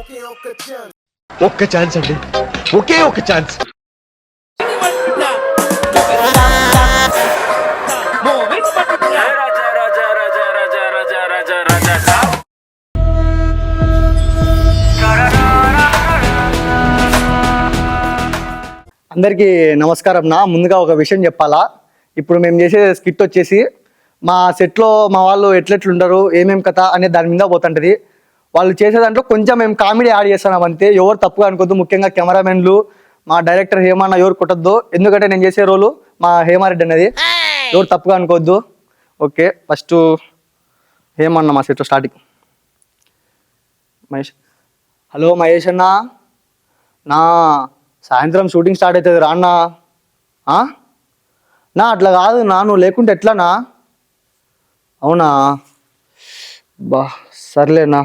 ఒక్క ఛాన్స్ అండి, ఒకే ఒక్క ఛాన్స్. అందరికీ నమస్కారం. ముందుగా ఒక విషయం చెప్పాలా. ఇప్పుడు మేము చేసే స్కిట్ వచ్చేసి మా సెట్లో మా వాళ్ళు ఎట్లెట్లుంటారు, ఏమేం కథ అనే దాని మీద పోతుంటది. వాళ్ళు చేసే దాంట్లో కొంచెం మేము కామెడీ యాడ్ చేస్తున్నాం అంతే. ఎవరు తప్పుగా అనుకోద్దు, ముఖ్యంగా కెమెరామెన్లు, మా డైరెక్టర్ హేమన్న ఎవరు కొట్టద్దు. ఎందుకంటే నేను చేసే రోలు మా హేమారెడ్డి అనేది, ఎవరు తప్పుగా అనుకోవద్దు. ఓకే, ఫస్ట్ హేమన్న మా సెట్లో స్టార్టింగ్. మహేష్, హలో మహేష్ అన్న, నా సాయంత్రం షూటింగ్ స్టార్ట్ అవుతుంది రా అన్నా. నా అట్లా కాదు నా, నువ్వు లేకుంటే ఎట్లానా? అవునా, బా సర్లేనా.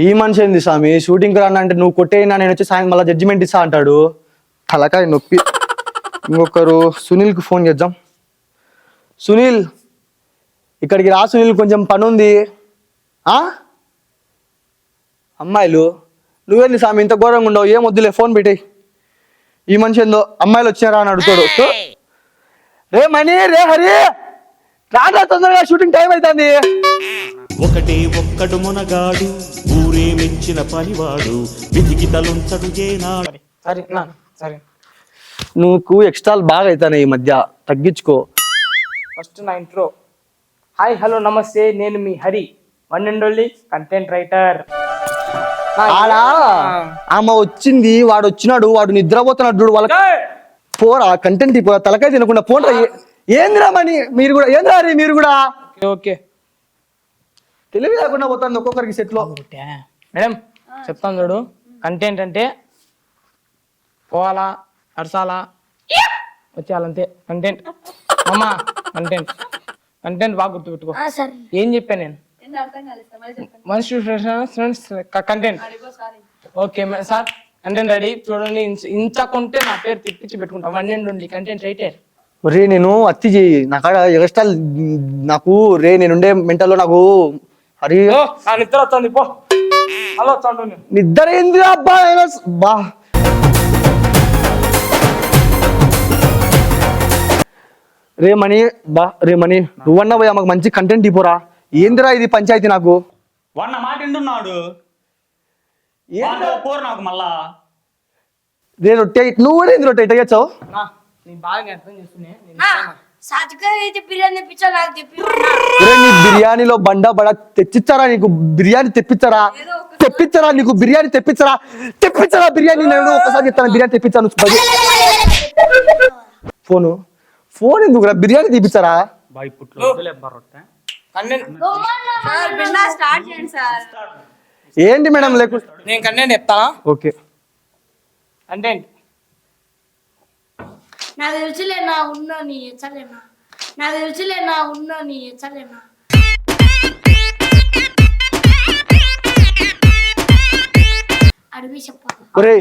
ఈ మనిషి ఏంది స్వామి, షూటింగ్కి రాను అంటే నువ్వు కొట్టేయినా, నేను వచ్చి సాయంత్రం మళ్ళీ జడ్జిమెంట్ ఇస్తా అంటాడు. తలకాయ నొప్పి. ఇంకొకరు సునీల్కి ఫోన్ చేద్దాం. సునీల్, ఇక్కడికి రా సునీల్, కొంచెం పని ఉంది. అమ్మాయిలు, నువ్వేంది స్వామి ఇంత ఘోరంగా ఉండవు? ఏం వద్దులే, ఫోన్ పెట్టేయి. ఈ మనిషి ఏందో అమ్మాయిలు వచ్చినారా అని అడుగుతాడు. రే మణి, రే హరి, రాగా తొందరగా, షూటింగ్ టైం అవుతుంది. ఒకటే ఒక్కడు మునగాడు, ఊరే మెచ్చిన పనివాడు, వెతికి తలుంచడు ఏనాడు. సరే నువ్వు ఎక్స్ట్రాలు బాగా అవుతాయి ఈ మధ్య, తగ్గించుకో. ఫస్ట్ నా ఇంట్రో. హాయ్ హలో నమస్తే, నేను మీ Hari, one and only content writer. ఆడా ఆమె వచ్చింది, వాడు వచ్చినాడు, వాడు నిద్రపోతున్నాడు చూడు. వాళ్ళకి పోరా కంటెంట్ ఇప్పుడు తలకాయ తినకుండా పోరా. ఏందిరా మని మీరు కూడా, ఏంద్రా రీ మీరు కూడా? ఓకే, తెలివి లేకుండా పోతుంది ఒక్కొక్కరికి సెట్లో. మేడం చెప్తాను చూడు, కంటెంట్ అంటే పోవాలా, అరసాలా, వచ్చేయాలంతే కంటెంట్. అమ్మా కంటెంట్, కంటెంట్ బాగా గుర్తుపెట్టుకో. ఏం చెప్పాను నేను? మనిషి friends content. Okay sir, content ready. చూడండి, ఇంచకుంటే నా పేరు తిప్పించి పెట్టుకుంటా, one and only content writer. రే నేను అత్తి చేయి, నాకు ఎక్స్ట్రా నాకు రే నేనుండే మెంటల్లో నాకు హరి నిద్ర వస్తుంది. పో హలో నిద్ర ఏంది అబ్బా బా. రే మణి, బా రే మణి, నువ్వన్నా పోయా మాకు మంచి కంటెంట్ ఇపోరా. ఏందిరా ఇది పంచాయతీ నాకు? వన్న మాట వింటున్నాడు నాకు మళ్ళా. రే రొట్టె, నువ్వు కూడా ఏంది రొట్టె ఇట్టగచ్చావు? నీ బిర్యానీలో బండా బడా తెచ్చిచ్చారా? నీకు బిర్యానీ తెప్పించారా? నీకు బిర్యానీ తెప్పించారా? బిర్యానీ. నేను ఒకసారి చెప్తాను, బిర్యానీ తెప్పించాను. ఫోన్ ఎందుకురా? బిర్యానీ తెప్పించారా? ఏంటి మేడం లేకుండా? నేను కంటెంట్ చెప్తానా? Okay, content. నాకు తెలుసులే నా ఉన్నా నీ ఎచ్చలేనా, నాకు తెలుసులే నా ఉన్నా నీ ఎచ్చలేనా. అడిగి చెప్పాలి. ఒరే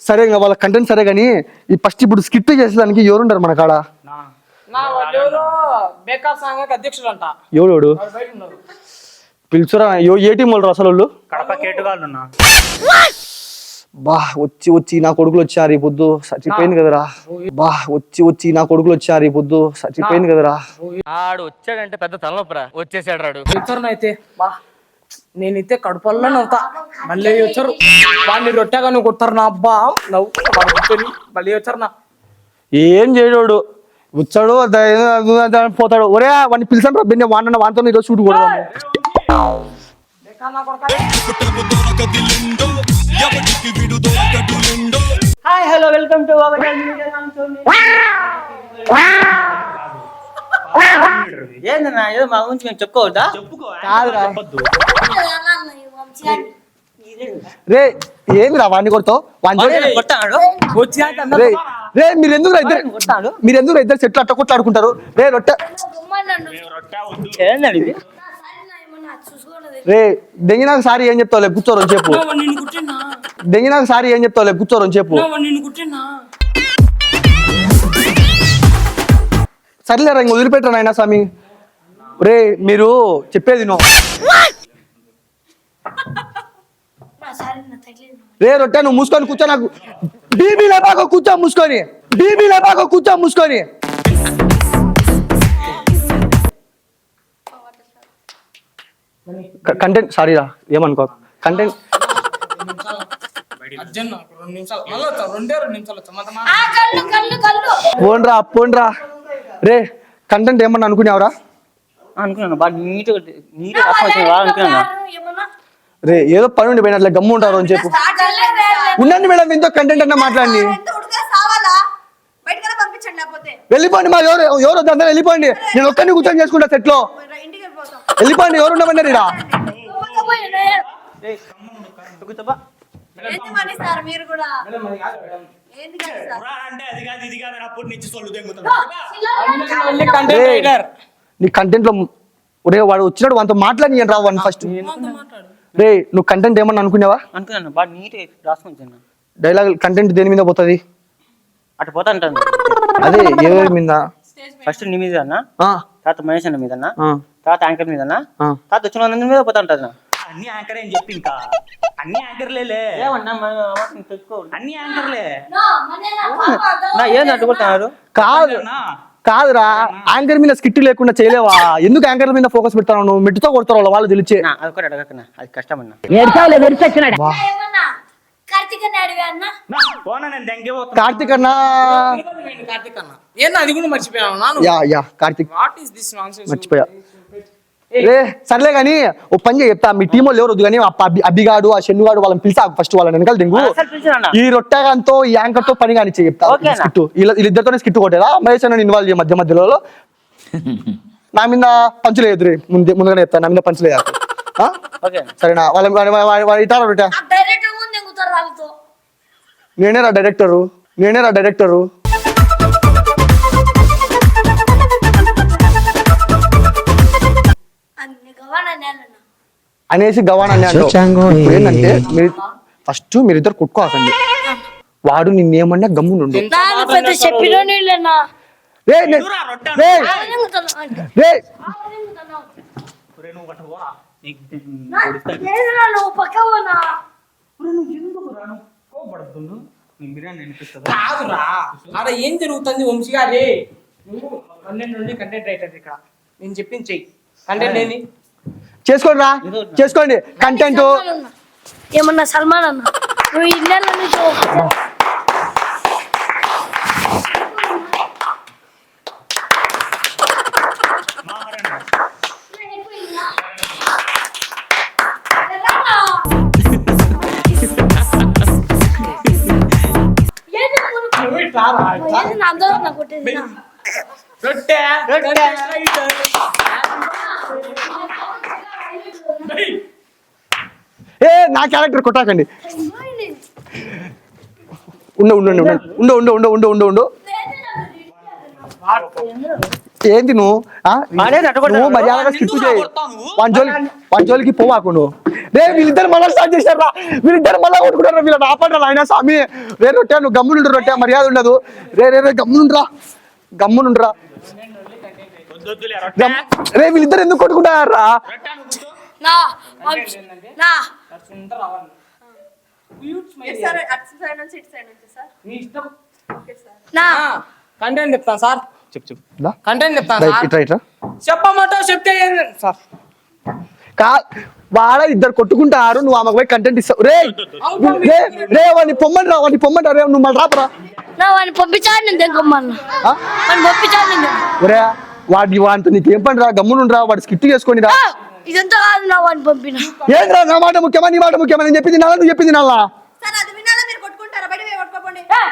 సరే, ఇంకా వాళ్ళ కంటెంట్ సరే కానీ ఈ ఫస్ట్ ఇప్పుడు స్కిట్ చేసేదానికి ఎవరుంటారు మన కాడ? అధ్యక్షుడు అంట. ఎవడు పిలుచురా? ఏ టీం వాళ్ళు అసలు వాళ్ళు? కడప కేటుగాళ్ళు. బా వచ్చి నా కొడుకులు వచ్చారు ఈ పొద్దు, చచ్చిపోయింది కదరా. బా వచ్చి నా కొడుకులు వచ్చారు ఈ పొద్దు, చచ్చిపోయింది కదరా. ఆడు వచ్చాడంటే పెద్ద తలనొప్పరా, వచ్చేసాడు రాడు. అయితే బా నేనైతే కడుపల్లో నవ్వుతా. మళ్ళీ వచ్చారు వాడిని రొట్టెగా నువ్వు కొడతారు నా అబ్బా నవ్వు. మళ్ళీ వచ్చారు నా ఏం చేయడు, వచ్చాడు పోతాడు. ఒరే వాడిని పిలిచాను రా, బిన్న వాడిన వాడితో ఈరోజు షూట్ కూడా. హాయ్ హలో వెల్కమ్ టు ఏందన్నా ఏదో మా గురించి మేము చెప్పుకోవద్దా? రే ఏందిరా వాడిని కొడతావు? రే మీరు ఎందుకు ఇద్దరు సెట్లు అట్ట కొట్లాడుకుంటారు? రే రొట్టె, రే దెంగినాక సారి ఏం చెప్తావులే, కూర్చోరని చెప్పు. దెంగినాక సారి ఏం చెప్తావులే, కూర్చోరని చెప్పు. సర్లేరా, ఇంక వదిలిపెట్టరా నాయనా స్వామి. రే మీరు చెప్పేది నో. సరే నా తగ్గలేదు. రే రొట్టె నువ్వు మూసుకొని కూర్చో, నాకు బీబీ లేపాక కూర్చో మూసుకొని, బీబీ లేపాక కూర్చో మూసుకొని. కంటెంట్ సారీ రా, ఏమనుకో కంటెంట్ అర్జున్ నాకు 2 నిమిషాలు మళ్ళీ వచ్చా, 2 నిమిషాలు వచ్చా మొత్తం ఆ కళ్ళు పోన్రా రే కంటెంట్ ఏమన్నా అనుకునేవరా? అనుకున్నాను బాగా నీట్గా అనుకున్నాను. ఏమన్నా రే ఏదో పని ఉండి పోయినట్లే గమ్ము ఉంటారు అని చెప్పు. ఉండండి మేడం, ఎంతో కంటెంట్ అన్న మాట్లాడి వెళ్ళిపోండి. మా ఎవరు వద్దా వెళ్ళిపోండి, నేను ఒక్కరిని కూర్చొని చేసుకుంటా సెట్ లో. వెళ్ళిపోండి, ఎవరు ఉండమన్నారు ఇక్కడ. నీ కంటెంట్ లో రే వాడు వచ్చినాడు వాడితో మాట్లాడి నేను రావు ఫస్ట్. రే నువ్వు కంటెంట్ ఏమన్నా అనుకునేవా? అనుకున్నాను బాగా నీట్గా రాసుకుంటాను. డైలాగ్ కంటెంట్ దేని మీద పోతుంది? అటు పోతా అంటాను. అదే ఎవరి మీద? ఫస్ట్ నీ మీద అన్న, తర్వాత మహేష్ అన్న మీద, తర్వాత యాంకర్ మీద, తర్వాత వచ్చిన 100 మీద పోతా ఉంటాను. అన్ని యాంకర్ అని చెప్పి ఇంకా అన్ని యాంకర్లే ఏమన్నా అన్ని యాంకర్లే నా ఏం అడ్డుకుంటున్నారు? కాదురా, యాంకర్ మీద స్కిట్ లేకుండా చేయలేవా? ఎందుకు యాంకర్ మీద ఫోకస్ పెడతాను? నువ్వు మెట్టుతో కొడతారు వాళ్ళు తెలిచే. అదొకటి అడగకన్నా, అది కష్టం అన్న. ఏమన్నా కార్తీక్ అన్న అడిగా అన్న కార్తీక్ అన్న ఏంది అది కూడా మర్చిపోయాను. Yeah Karthik what is this nonsense? మర్చిపోయా. రే సర్లే గానీ ఓ పని చెప్తా, మీ టీం వాళ్ళు ఎవరు వద్దు కానీ అబ్బిగాడు ఆ షెన్నుగాడు వాళ్ళని పిలిచా ఫస్ట్, వాళ్ళని వెనకాల దింగు. ఈ రొట్టెగాంతో ఈ యాంకర్ తో పని కానీ చెప్తా. స్కిట్ వీళ్ళిద్దరితోనే స్కిట్ కొట్టేదా, మహేష్ అన్న ఇన్వాల్వ్ చేయ మధ్యలో. నా మీద పంచులు ఎదురు ముందుగానే చెప్తా, నా మీద పంచులు వేయాలి. సరేనా? వాళ్ళ ఇటారా రొట్టె. డైరెక్టర్ ముందు ఎంగుతారు వాళ్ళతో. నేనేరా డైరెక్టరు. అనేసి గవాన్ అని అంటావు. ఏంటంటే మీరు ఫస్ట్ మీరిద్దరు కొట్టుకోకండి. వాడు నిన్నేమన్నా గమ్మునుండు. చెప్పిన నీళ్ళన్నా కాదురా, అక్కడ ఏం జరుగుతుంది వంశీ గారి? నువ్వు 12 నుండి కంటెంట్ రైటర్ ఇక్కడ, నేను చెప్పింది చెయ్యి. కంటెంట్ ఏంది? చేసుకోండి కంటెంట్. ఏమన్నా సల్మాన్ అన్న నువ్వు ఇళ్ళ నుంచి అందరూ నాకు కొట్టేది. నా క్యారెక్టర్ కొట్టాకండి. ఉండు ఏంది నువ్వు మర్యాదగా స్కిట్ చేయి. వన్ జోలికి పోవాకు నువ్వు. రే వీళ్ళిద్దరు మళ్ళీ స్టార్ట్ చేశారా? వీళ్ళిద్దరు మళ్ళీ కొట్టుకుంటారా? వీళ్ళని ఆపడరా ఆయన స్వామి. రే రొట్టె నువ్వు గమ్మునుండు, రొట్టె మర్యాద ఉండదు. రే గమ్మునుండ్రా. రే వీళ్ళిద్దరు ఎందుకు కొట్టుకుంటారా? కంటెంట్ చెప్తాను సార్. కంటెంట్ చెప్తాను చెప్పమంటావు చెప్తే సార్. వాడ ఇద్దరు కొట్టుకుంటారు, నువ్వు ఆమెకు పోయి కంటెంట్ ఇస్తావు. రే వాడిని పొమ్మంటారు. రే నువ్వు మళ్ళీ రాపరా. వాడితో నీకేం పని రా? గమ్మునుండ్రా, వాడు స్కిట్ చేసుకొని రా. ఇదంతా కాదు నా వాడిని పంపిన. ఏంద్రా నా మాట ముఖ్యమా నీ మాట ముఖ్యమా? నేను చెప్పింది నాలా, నువ్వు చెప్పింది నాలా.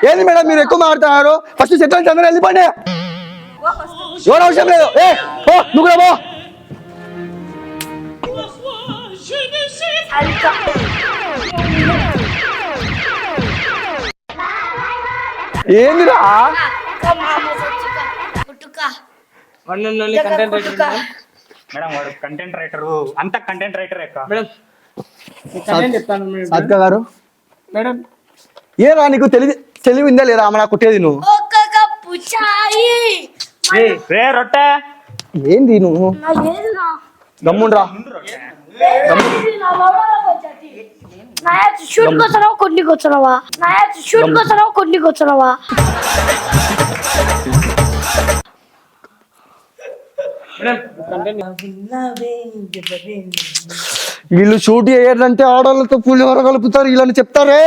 ఏంది మేడం మీరు ఎక్కువ మాట్లాడుతున్నారు? ఫస్ట్ సెట్ అందరూ వెళ్ళిపోండి, ఎవరు అవసరం లేదు. నువ్వు కూడా పో. ఏందిరా మేడం వాడు కంటెంట్ రైటర్, అంత కంటెంట్ రైటర్ మేడం. కంటెంట్ చెప్తాను సాత్విక గారు. మేడం ఏరా నీకు తెలివిందా లేదా? ఆమె నాకు కొట్టేది నువ్వు. రొట్టె ఏంది నువ్వు? గమ్ముండ్రా. షూట్కి వస్తున్నావా కొట్టికి వస్తున్నావా షూట్కి వస్తున్నావా కొట్టికి వస్తున్నావా వీళ్ళు షూట్ చేయాలంటే ఆడవాళ్ళతో పులిహోర కలుపుతారు వీళ్ళని చెప్తారే.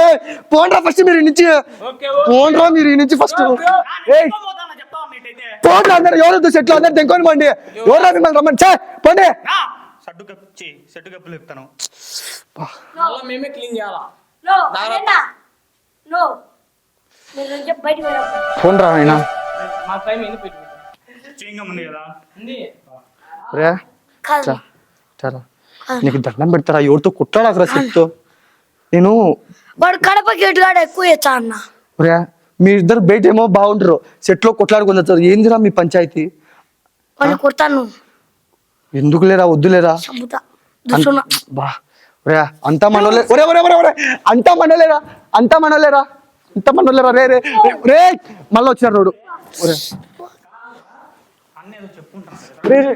పోండ్రా ఫస్ట్ మీరు ఈ నుంచి, పోండ్రా మీరు ఈ నుంచి ఫస్ట్. పోండ్రా అందరు ఎవరు సెట్లు అందరు తెంకొని పోండి. ఎవరు మిమ్మల్ని రమ్మని చే పోండి. సెట్టు కప్పులు చెప్తాను. మేమే క్లీన్ చేయాలా? బయటకు పోండ్రా ఆయన. మా టైం ఎన్ని పెట్టి చేయంగా ఉంది కదా. రే చాలా నీకు దండం పెడతారా? ఎవరితో కుట్లాడకరా సెట్తో. నేను వాడు కడప గేట్ కాడ ఎక్కువ చేస్తా అన్న. రే మీరిద్దరు బయట ఏమో బాగుంటారు, సెట్లో కొట్లాడుకుంటారు. ఏందిరా మీ పంచాయతీ? వాడిని కొడతాను. ఎందుకు లేరా? వద్దులేరా బా. రే అంతా మనోలే. ఒరే ఒరే ఒరే ఒరే అంతా మనోలేరా, అంతా మనోలేరా, అంతా మనోలేరా. రే రే రే మళ్ళీ వచ్చినారు రోడ్డు. ఒరే రే రే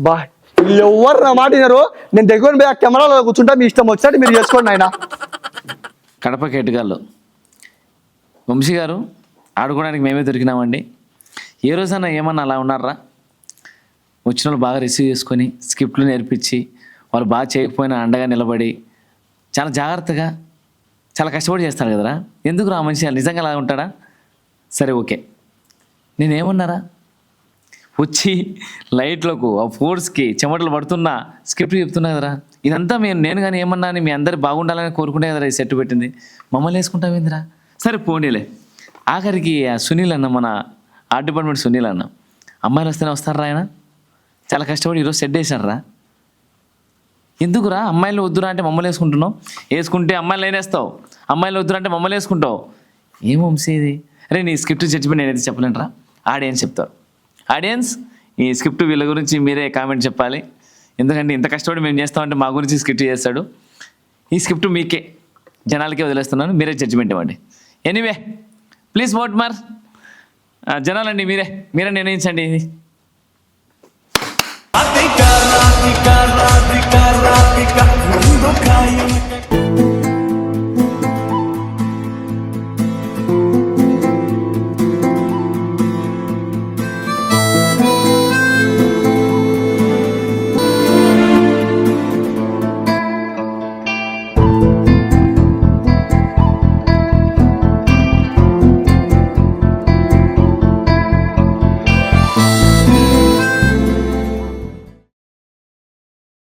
బా ఎవరు నా మాట వినరు. నేను దగ్గర పోయి ఆ కెమెరాలో కూర్చుంటా, మీ ఇష్టం వచ్చినట్టు మీరు చేసుకోండి ఆయన. కడప కేటగాళ్ళు వంశీ గారు ఆడుకోవడానికి మేమే దొరికినామండి. ఏ రోజైనా ఏమన్నా అలా ఉన్నారా? వచ్చిన వాళ్ళు బాగా రిసీవ్ చేసుకొని స్క్రిప్ట్లు నేర్పించి వాళ్ళు బాగా చేయకపోయినా అండగా నిలబడి చాలా జాగ్రత్తగా చాలా కష్టపడి చేస్తారు కదరా. ఎందుకు రా మనిషి నిజంగా అలా ఉంటాడా? సరే ఓకే, నేనేమన్నారా వచ్చి లైట్లకు ఆ ఫోర్స్కి చెమటలు పడుతున్నా స్క్రిప్ట్ చెప్తున్నా కదరా. ఇదంతా నేను కానీ ఏమన్నా అని మీ అందరు బాగుండాలని కోరుకుంటే కదరా ఈ సెట్ పెట్టింది. మమ్మల్ని వేసుకుంటావేందిరా? సరే పోనీలే. ఆఖరికి ఆ సునీల్ అన్న, మన ఆర్ట్ డిపార్ట్మెంట్ సునీల్ అన్న, అమ్మాయిలు వస్తేనే వస్తారా ఆయన? చాలా కష్టపడి ఈరోజు సెట్ వేసారా. ఎందుకురా అమ్మాయిలు వద్దురా అంటే మమ్మల్ని వేసుకుంటున్నావు? వేసుకుంటే అమ్మాయిలు అయినేస్తావు, అమ్మాయిలు వద్దురా అంటే మమ్మల్ని వేసుకుంటావు. ఏం వంశీ ఇది? అరే నీ స్క్రిప్ట్ జడ్జిమెంట్ నేనైతే చెప్పలేనురా, ఆడియన్స్ చెప్తారు. ఆడియన్స్ ఈ స్క్రిప్ట్ వీళ్ళ గురించి మీరే కామెంట్ చెప్పాలి. ఎందుకంటే ఇంత కష్టపడి మేము చేస్తామంటే మా గురించి స్క్రిప్ట్ చేస్తాడు. ఈ స్క్రిప్ట్ మీకే జనాలకే వదిలేస్తున్నాను, మీరే జడ్జిమెంట్ ఇవ్వండి. ఎనీవే ప్లీజ్ ఓట్ మార్. జనాలండి మీరే నిర్ణయించండి. ఇది రాధిక రాధిక రాధిక రాధిక ముందు కాయక